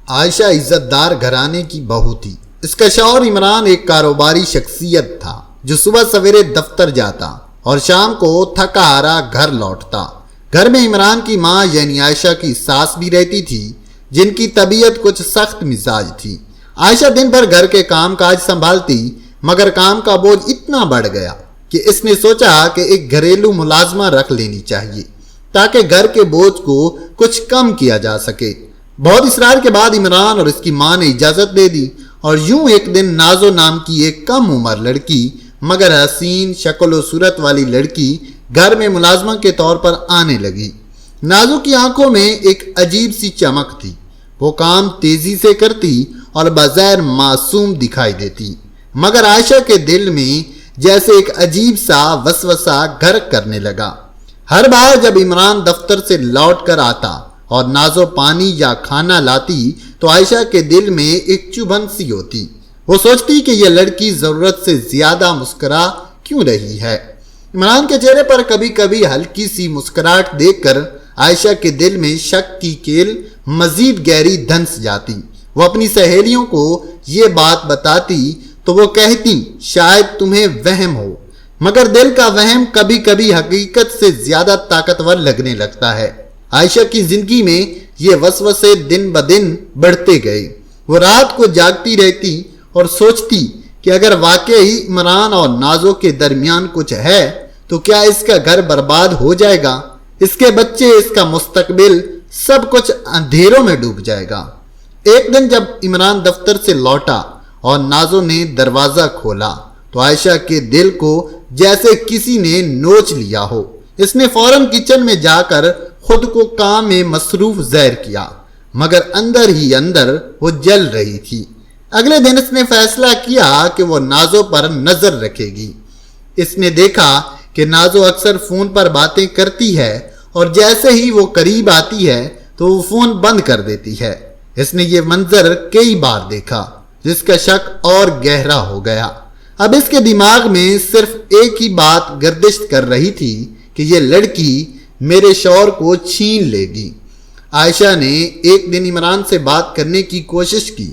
عائشہ عزت دار گھرانے کی بہو تھی۔ اس کا شوہر عمران ایک کاروباری شخصیت تھا جو صبح سویرے دفتر جاتا اور شام کو تھکا ہارا گھر لوٹتا۔ گھر میں عمران کی ماں یعنی عائشہ کی ساس بھی رہتی تھی جن کی طبیعت کچھ سخت مزاج تھی۔ عائشہ دن بھر گھر کے کام کاج سنبھالتی مگر کام کا بوجھ اتنا بڑھ گیا کہ اس نے سوچا کہ ایک گھریلو ملازمہ رکھ لینی چاہیے تاکہ گھر کے بوجھ کو کچھ کم کیا جا سکے۔ بہت اصرار کے بعد عمران اور اس کی ماں نے اجازت دے دی اور یوں ایک دن نازو نام کی ایک کم عمر لڑکی مگر حسین شکل و صورت والی لڑکی گھر میں ملازمہ کے طور پر آنے لگی۔ نازو کی آنکھوں میں ایک عجیب سی چمک تھی۔ وہ کام تیزی سے کرتی اور بظاہر معصوم دکھائی دیتی مگر عائشہ کے دل میں جیسے ایک عجیب سا وسوسہ گھر کرنے لگا۔ ہر بار جب عمران دفتر سے لوٹ کر آتا اور نازو پانی یا کھانا لاتی تو عائشہ کے دل میں ایک چبھن سی ہوتی۔ وہ سوچتی کہ یہ لڑکی ضرورت سے زیادہ مسکرا کیوں رہی ہے۔ عمران کے چہرے پر کبھی کبھی ہلکی سی مسکراہٹ دیکھ کر عائشہ کے دل میں شک کی کیل مزید گہری دھنس جاتی۔ وہ اپنی سہیلیوں کو یہ بات بتاتی تو وہ کہتی شاید تمہیں وہم ہو، مگر دل کا وہم کبھی کبھی حقیقت سے زیادہ طاقتور لگنے لگتا ہے۔ عائشہ کی زندگی میں یہ وسوسے دن بدن بڑھتے گئے۔ وہ رات کو جاگتی رہتی اور سوچتی کہ اگر واقعی عمران اور نازو کے درمیان کچھ ہے تو کیا اس کا گھر برباد ہو جائے گا، اس کے بچے، اس کا مستقبل، سب کچھ اندھیروں میں ڈوب جائے گا۔ ایک دن جب عمران دفتر سے لوٹا اور نازو نے دروازہ کھولا تو عائشہ کے دل کو جیسے کسی نے نوچ لیا ہو۔ اس نے فوراً کچن میں جا کر خود کو کام میں مصروف ظاہر کیا مگر اندر ہی اندر وہ جل رہی تھی۔ اگلے دن اس نے فیصلہ کیا کہ وہ نازو پر نظر رکھے گی۔ اس نے دیکھا کہ نازو اکثر فون پر باتیں کرتی ہے اور جیسے ہی وہ قریب آتی ہے تو وہ فون بند کر دیتی ہے۔ اس نے یہ منظر کئی بار دیکھا جس کا شک اور گہرا ہو گیا۔ اب اس کے دماغ میں صرف ایک ہی بات گردش کر رہی تھی کہ یہ لڑکی میرے شوہر کو چھین لے گی۔ عائشہ نے ایک دن عمران سے بات کرنے کی کوشش کی،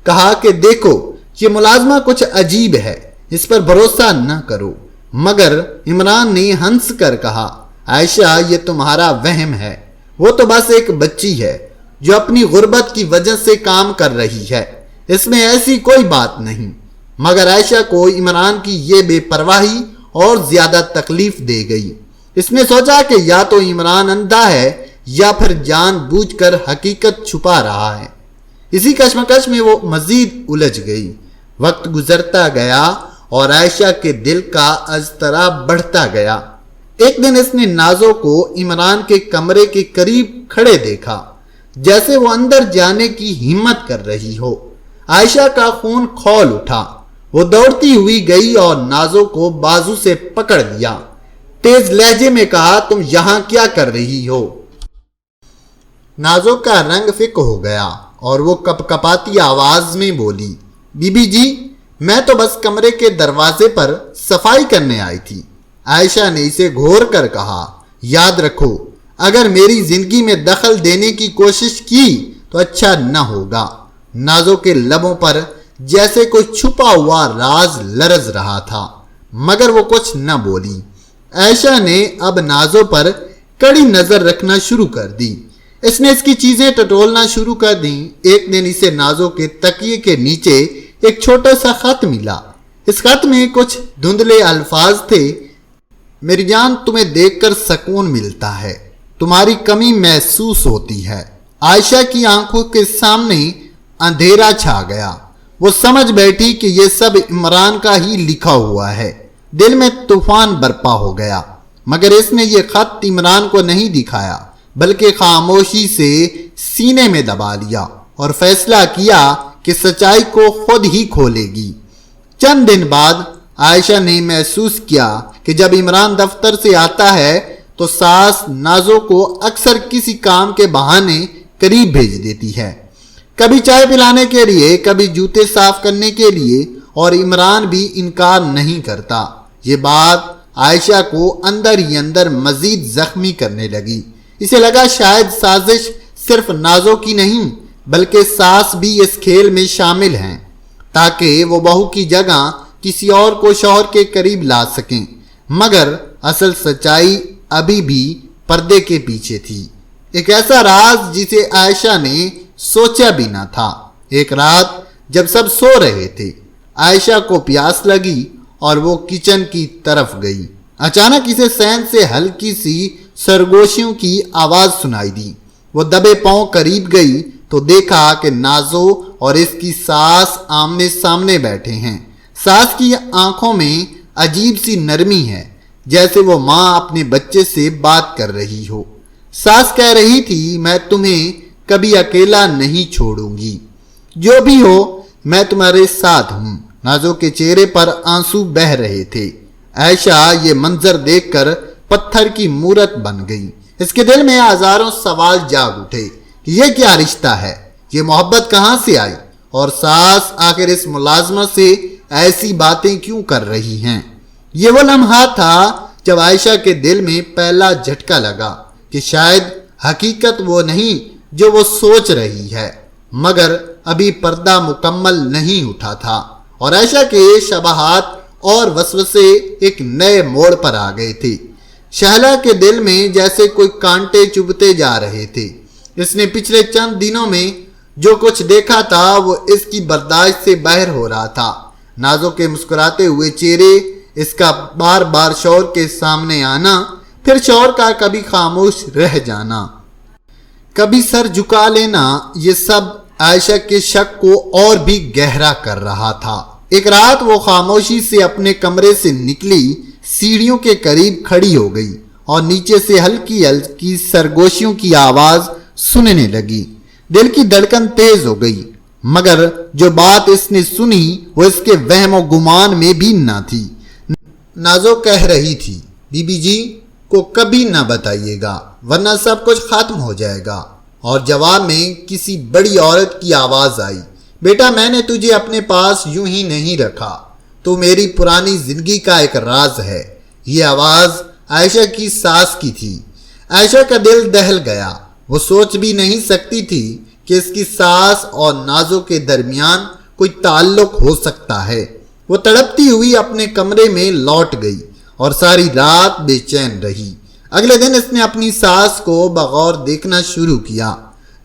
کہا کہ دیکھو یہ ملازمہ کچھ عجیب ہے، اس پر بھروسہ نہ کرو، مگر عمران نے ہنس کر کہا عائشہ یہ تمہارا وہم ہے، وہ تو بس ایک بچی ہے جو اپنی غربت کی وجہ سے کام کر رہی ہے، اس میں ایسی کوئی بات نہیں۔ مگر عائشہ کو عمران کی یہ بے پرواہی اور زیادہ تکلیف دے گئی۔ اس نے سوچا کہ یا تو عمران اندھا ہے یا پھر جان بوجھ کر حقیقت چھپا رہا ہے۔ اسی کشمکش میں وہ مزید الجھ گئی۔ وقت گزرتا گیا اور عائشہ کے دل کا اضطراب بڑھتا گیا۔ ایک دن اس نے نازو کو عمران کے کمرے کے قریب کھڑے دیکھا جیسے وہ اندر جانے کی ہمت کر رہی ہو۔ عائشہ کا خون کھول اٹھا۔ وہ دوڑتی ہوئی گئی اور نازو کو بازو سے پکڑ لیا۔ تیز لہجے میں کہا تم یہاں کیا کر رہی ہو؟ نازو کا رنگ فک ہو گیا اور وہ کپ کپاتی آواز میں بولی بی بی جی میں تو بس کمرے کے دروازے پر صفائی کرنے آئی تھی۔ عائشہ نے اسے گھور کر کہا یاد رکھو اگر میری زندگی میں دخل دینے کی کوشش کی تو اچھا نہ ہوگا۔ نازو کے لبوں پر جیسے کوئی چھپا ہوا راز لرز رہا تھا مگر وہ کچھ نہ بولی۔ عائشہ نے اب نازو پر کڑی نظر رکھنا شروع کر دی۔ اس نے اس کی چیزیں ٹٹولنا شروع کر دیں۔ ایک دن اسے نازو کے تکیے کے نیچے ایک چھوٹا سا خط ملا۔ اس خط میں کچھ دھندلے الفاظ تھے، میری جان تمہیں دیکھ کر سکون ملتا ہے، تمہاری کمی محسوس ہوتی ہے۔ عائشہ کی آنکھوں کے سامنے اندھیرا چھا گیا۔ وہ سمجھ بیٹھی کہ یہ سب عمران کا ہی لکھا ہوا ہے۔ دل میں طوفان برپا ہو گیا مگر اس نے یہ خط عمران کو نہیں دکھایا بلکہ خاموشی سے سینے میں دبا لیا اور فیصلہ کیا کہ سچائی کو خود ہی کھولے گی۔ چند دن بعد عائشہ نے محسوس کیا کہ جب عمران دفتر سے آتا ہے تو ساس نازو کو اکثر کسی کام کے بہانے قریب بھیج دیتی ہے، کبھی چائے پلانے کے لیے، کبھی جوتے صاف کرنے کے لیے، اور عمران بھی انکار نہیں کرتا۔ یہ بات عائشہ کو اندر ہی اندر مزید زخمی کرنے لگی۔ اسے لگا شاید سازش صرف نازو کی نہیں بلکہ ساس بھی اس کھیل میں شامل ہیں تاکہ وہ بہو کی جگہ کسی اور کو شوہر کے قریب لا سکیں، مگر اصل سچائی ابھی بھی پردے کے پیچھے تھی۔ ایک ایسا راز جسے عائشہ نے سوچا بھی نہ تھا۔ ایک رات جب سب سو رہے تھے، عائشہ کو پیاس لگی اور وہ کچن کی طرف گئی۔ اچانک اسے صحن سے ہلکی سی سرگوشیوں کی آواز سنائی دی۔ وہ دبے پاؤں قریب گئی تو دیکھا کہ نازو اور اس کی ساس آمنے سامنے بیٹھے ہیں۔ ساس کی آنکھوں میں عجیب سی نرمی ہے، جیسے وہ ماں اپنے بچے سے بات کر رہی ہو۔ ساس کہہ رہی تھی، میں تمہیں کبھی اکیلا نہیں چھوڑوں گی، جو بھی ہو میں تمہارے ساتھ ہوں۔ نازو کے چہرے پر آنسو بہہ رہے تھے۔ عائشہ یہ منظر دیکھ کر پتھر کی مورت بن گئی۔ اس کے دل میں ہزاروں سوال جاگ اٹھے کہ یہ کیا رشتہ ہے، یہ محبت کہاں سے آئی، اور ساس آخر اس ملازمت سے ایسی باتیں کیوں کر رہی ہیں۔ یہ وہ لمحہ تھا جب عائشہ کے دل میں پہلا جھٹکا لگا کہ شاید حقیقت وہ نہیں جو وہ سوچ رہی ہے، مگر ابھی پردہ مکمل نہیں اٹھا تھا، اور عائشہ کے شبہات اور وسوسے ایک نئے موڑ پر آ گئے تھے۔ شہلا کے دل میں جیسے کوئی کانٹے چبھتے جا رہے تھے۔ اس نے پچھلے چند دنوں میں جو کچھ دیکھا تھا وہ اس کی برداشت سے باہر ہو رہا تھا۔ نازو کے مسکراتے ہوئے چہرے، اس کا بار بار شوہر کے سامنے آنا، پھر شوہر کا کبھی خاموش رہ جانا، کبھی سر جھکا لینا، یہ سب عائشہ کے شک کو اور بھی گہرا کر رہا تھا۔ ایک رات وہ خاموشی سے اپنے کمرے سے نکلی، سیڑھیوں کے قریب کھڑی ہو گئی اور نیچے سے ہلکی ہلکی سرگوشیوں کی آواز سننے لگی۔ دل کی دھڑکن تیز ہو گئی، مگر جو بات اس نے سنی وہ اس کے وہم و گمان میں بھی نہ تھی۔ نازو کہہ رہی تھی، بی بی جی کو کبھی نہ بتائیے گا ورنہ سب کچھ ختم ہو جائے گا۔ اور جواب میں کسی بڑی عورت کی آواز آئی، بیٹا میں نے تجھے اپنے پاس یوں ہی نہیں رکھا، تو میری پرانی زندگی کا ایک راز ہے۔ یہ آواز عائشہ کی ساس کی تھی۔ عائشہ کا دل دہل گیا۔ وہ سوچ بھی نہیں سکتی تھی کہ اس کی ساس اور نازو کے درمیان کوئی تعلق ہو سکتا ہے۔ وہ تڑپتی ہوئی اپنے کمرے میں لوٹ گئی اور ساری رات بے چین رہی۔ اگلے دن اس نے اپنی ساس کو بغور دیکھنا شروع کیا۔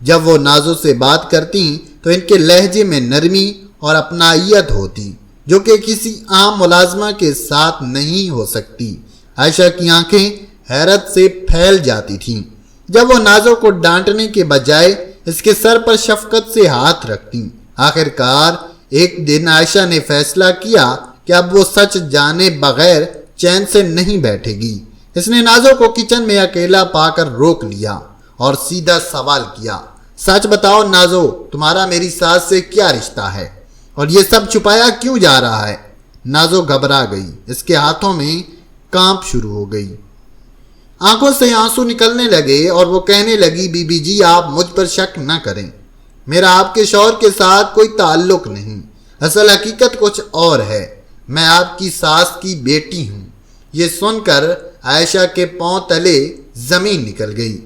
جب وہ نازو سے بات کرتی تو ان کے لہجے میں نرمی اور اپنائیت ہوتی، جو کہ کسی عام ملازمہ کے ساتھ نہیں ہو سکتی۔ عائشہ کی آنکھیں حیرت سے پھیل جاتی تھیں جب وہ نازو کو ڈانٹنے کے بجائے اس کے سر پر شفقت سے ہاتھ رکھتی۔ آخر کار ایک دن عائشہ نے فیصلہ کیا کہ اب وہ سچ جانے بغیر چین سے نہیں بیٹھے گی۔ اس نے نازو کو کچن میں اکیلا پا کر روک لیا اور سیدھا سوال کیا، سچ بتاؤ نازو، تمہارا میری ساس سے کیا رشتہ ہے اور یہ سب چھپایا کیوں جا رہا ہے؟ نازو گھبرا گئی، اس کے ہاتھوں میں کانپ شروع ہو گئی، آنکھوں سے آنسو نکلنے لگے اور وہ کہنے لگی، بی بی جی آپ مجھ پر شک نہ کریں، میرا آپ کے شوہر کے ساتھ کوئی تعلق نہیں، اصل حقیقت کچھ اور ہے، میں آپ کی ساس کی بیٹی ہوں۔ یہ سن کر عائشہ کے پاؤں تلے زمین نکل گئی۔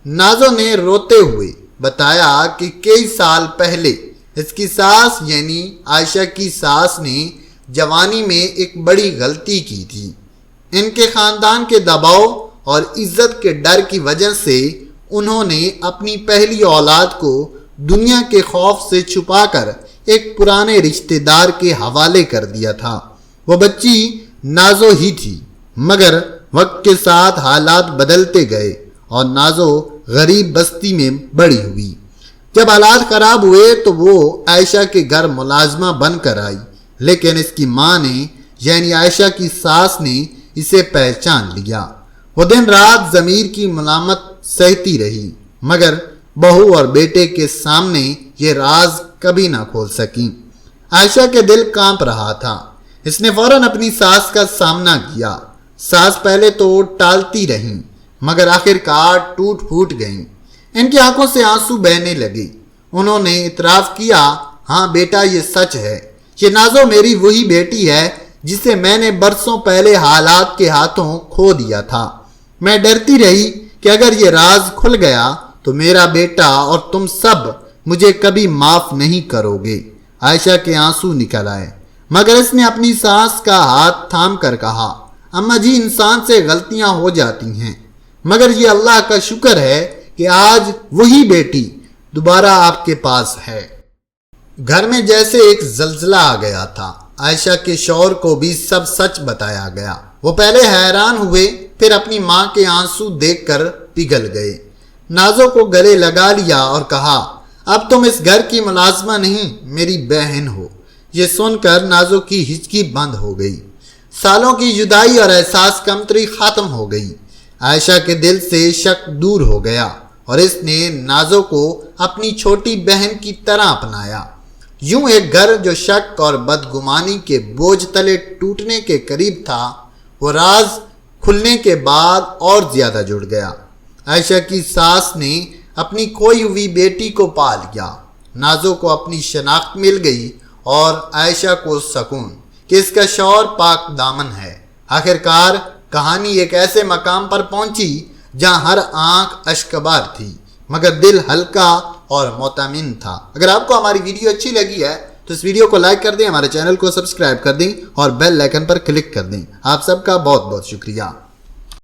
نازو نے روتے ہوئے بتایا کہ کئی سال پہلے اس کی ساس یعنی عائشہ کی ساس نے جوانی میں ایک بڑی غلطی کی تھی۔ ان کے خاندان کے دباؤ اور عزت کے ڈر کی وجہ سے انہوں نے اپنی پہلی اولاد کو دنیا کے خوف سے چھپا کر ایک پرانے رشتہ دار کے حوالے کر دیا تھا۔ وہ بچی نازو ہی تھی، مگر وقت کے ساتھ حالات بدلتے گئے اور نازو غریب بستی میں بڑی ہوئی۔ جب حالات خراب ہوئے تو وہ عائشہ کے گھر ملازمہ بن کر آئی، لیکن اس کی ماں نے یعنی عائشہ کی ساس نے اسے پہچان لیا۔ وہ دن رات ضمیر کی ملامت سہتی رہی، مگر بہو اور بیٹے کے سامنے یہ راز کبھی نہ کھول سکی۔ عائشہ کے دل کانپ رہا تھا۔ اس نے فوراً اپنی ساس کا سامنا کیا۔ ساس پہلے تو ٹالتی رہیں، مگر آخر کار ٹوٹ پھوٹ گئیں۔ ان کی آنکھوں سے آنسو بہنے لگے۔ انہوں نے اعتراف کیا، ہاں بیٹا یہ سچ ہے، یہ نازو میری وہی بیٹی ہے جسے میں نے برسوں پہلے حالات کے ہاتھوں کھو دیا تھا۔ میں ڈرتی رہی کہ اگر یہ راز کھل گیا تو میرا بیٹا اور تم سب مجھے کبھی معاف نہیں کرو گے۔ عائشہ کے آنسو نکل آئے، مگر اس نے اپنی ساس کا ہاتھ تھام کر کہا، اماں جی انسان سے غلطیاں ہو جاتی ہیں، مگر یہ اللہ کا شکر ہے کہ آج وہی بیٹی دوبارہ آپ کے پاس ہے۔ گھر میں جیسے ایک زلزلہ آ گیا تھا۔ عائشہ کے شوہر کو بھی سب سچ بتایا گیا۔ وہ پہلے حیران ہوئے، پھر اپنی ماں کے آنسو دیکھ کر پگھل گئے۔ نازو کو گلے لگا لیا اور کہا، اب تم اس گھر کی ملازمہ نہیں، میری بہن ہو۔ یہ سن کر نازو کی ہچکی بند ہو گئی۔ سالوں کی جدائی اور احساس کمتری ختم ہو گئی۔ عائشہ کے دل سے شک دور ہو گیا اور اس نے نازو کو اپنی چھوٹی بہن کی طرح اپنایا۔ یوں ایک گھر جو شک اور بدگمانی کے بوجھ تلے ٹوٹنے کے قریب تھا، وہ راز کھلنے کے بعد اور زیادہ جڑ گیا۔ عائشہ کی ساس نے اپنی کھوئی ہوئی بیٹی کو پا لیا۔ نازو کو اپنی شناخت مل گئی اور عائشہ کو سکون کہ اس کا شوہر پاک دامن ہے۔ آخرکار کہانی ایک ایسے مقام پر پہنچی جہاں ہر آنکھ اشکبار تھی، مگر دل ہلکا اور مطمئن تھا۔ اگر آپ کو ہماری ویڈیو اچھی لگی ہے تو اس ویڈیو کو لائک کر دیں، ہمارے چینل کو سبسکرائب کر دیں اور بیل آئیکن پر کلک کر دیں۔ آپ سب کا بہت بہت شکریہ۔